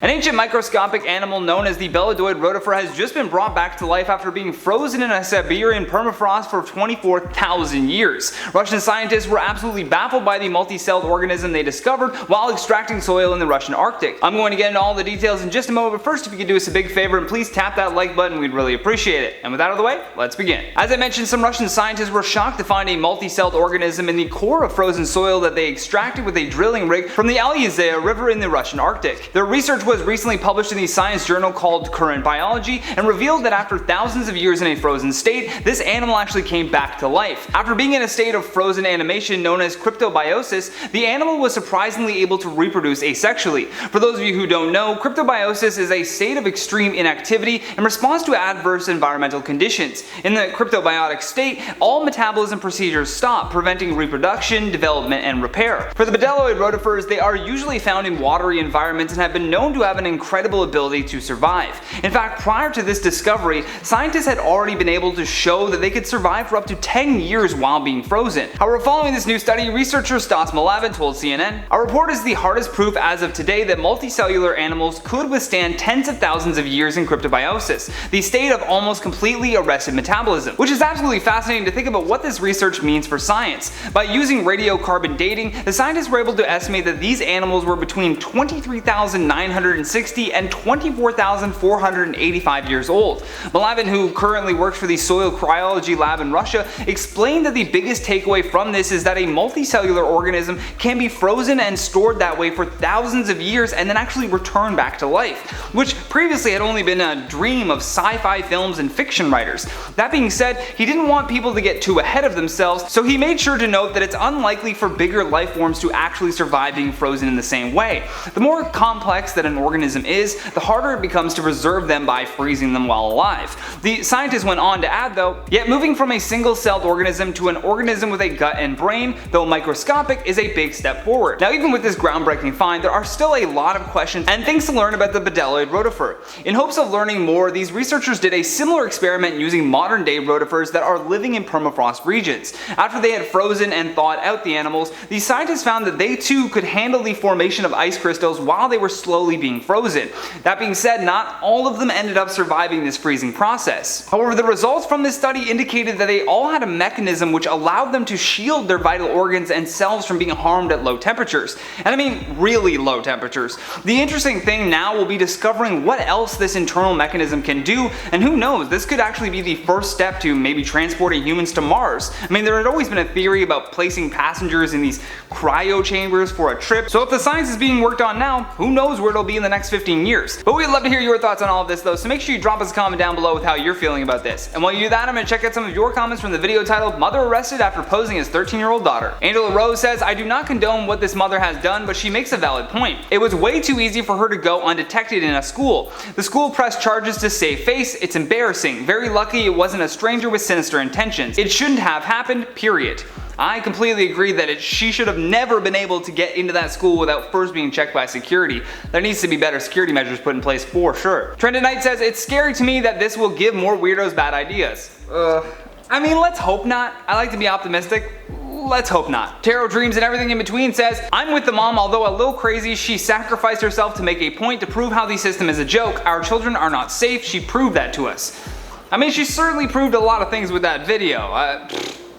An ancient microscopic animal known as the bdelloid rotifer has just been brought back to life after being frozen in a Siberian permafrost for 24,000 years. Russian scientists were absolutely baffled by the multi-celled organism they discovered while extracting soil in the Russian Arctic. I'm going to get into all the details in just a moment, but first, if you could do us a big favor and please tap that like button, we'd really appreciate it. And with that out of the way, let's begin. As I mentioned, some Russian scientists were shocked to find a multi-celled organism in the core of frozen soil that they extracted with a drilling rig from the Stiuso river in the Russian Arctic. Their research was recently published in the science journal called Current Biology and revealed that after thousands of years in a frozen state, this animal actually came back to life. After being in a state of frozen animation known as cryptobiosis, the animal was surprisingly able to reproduce asexually. For those of you who don't know, cryptobiosis is a state of extreme inactivity in response to adverse environmental conditions. In the cryptobiotic state, all metabolism procedures stop, preventing reproduction, development, and repair. For the bdelloid rotifers, they are usually found in watery environments and have been known to have an incredible ability to survive. In fact, prior to this discovery, scientists had already been able to show that they could survive for up to 10 years while being frozen. However, following this new study, researcher Stiuso told CNN, "Our report is the hardest proof as of today that multicellular animals could withstand tens of thousands of years in cryptobiosis, the state of almost completely arrested metabolism." Which is absolutely fascinating to think about what this research means for science. By using radiocarbon dating, the scientists were able to estimate that these animals were between 23,960 and 24,485 years old. Malavin, who currently works for the soil cryology lab in Russia, explained that the biggest takeaway from this is that a multicellular organism can be frozen and stored that way for thousands of years and then actually return back to life, which previously had only been a dream of sci-fi films and fiction writers. That being said, he didn't want people to get too ahead of themselves, so he made sure to note that it's unlikely for bigger life forms to actually survive being frozen in the same way. The more complex that an organism is, the harder it becomes to preserve them by freezing them while alive. The scientists went on to add though, yet moving from a single-celled organism to an organism with a gut and brain, though microscopic, is a big step forward. Now, even with this groundbreaking find, there are still a lot of questions and things to learn about the bdelloid rotifer. In hopes of learning more, these researchers did a similar experiment using modern-day rotifers that are living in permafrost regions. After they had frozen and thawed out the animals, the scientists found that they too could handle the formation of ice crystals while they were slowly being frozen. That being said, not all of them ended up surviving this freezing process. However, the results from this study indicated that they all had a mechanism which allowed them to shield their vital organs and cells from being harmed at low temperatures. And I mean really low temperatures. The interesting thing now will be discovering what else this internal mechanism can do, and who knows, this could actually be the first step to maybe transporting humans to Mars. I mean, there had always been a theory about placing passengers in these cryo chambers for a trip, so if the science is being worked on now, who knows where it'll be in the next 15 years. But we'd love to hear your thoughts on all of this though, so make sure you drop us a comment down below with how you're feeling about this. And while you do that, I'm going to check out some of your comments from the video titled "Mother Arrested After Posing his 13-year-old Daughter." Angela Rose says, "I do not condone what this mother has done, but she makes a valid point. It was way too easy for her to go undetected in a school. The school pressed charges to save face. It's embarrassing. Very lucky it wasn't a stranger with sinister intentions. It shouldn't have happened, period." I completely agree that she should have never been able to get into that school without first being checked by security. There needs to be better security measures put in place for sure. Trended Knight says, "It's scary to me that this will give more weirdos bad ideas." I mean, let's hope not. I like to be optimistic. Let's hope not. Tarot Dreams and Everything in Between says, "I'm with the mom, although a little crazy. She sacrificed herself to make a point to prove how the system is a joke. Our children are not safe. She proved that to us." I mean, she certainly proved a lot of things with that video.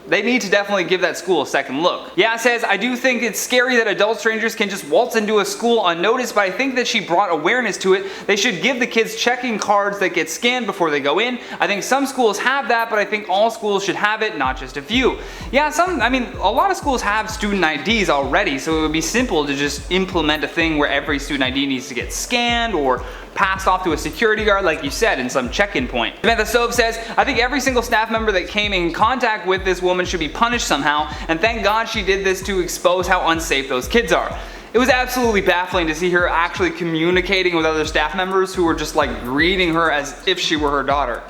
They need to definitely give that school a second look. Yeah says, "I do think it's scary that adult strangers can just waltz into a school unnoticed, but I think that she brought awareness to it. They should give the kids checking cards that get scanned before they go in. I think some schools have that, but I think all schools should have it, not just a few." Yeah, a lot of schools have student IDs already, so it would be simple to just implement a thing where every student ID needs to get scanned or passed off to a security guard, like you said, in some check-in point. Samantha Stove says, "I think every single staff member that came in contact with this woman should be punished somehow, and thank God she did this to expose how unsafe those kids are." It was absolutely baffling to see her actually communicating with other staff members who were just like greeting her as if she were her daughter.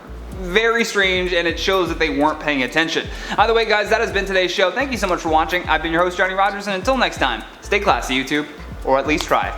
Very strange, and it shows that they weren't paying attention. Either way, guys, that has been today's show. Thank you so much for watching. I've been your host, Johnny Rogers, and until next time, stay classy, YouTube, or at least try.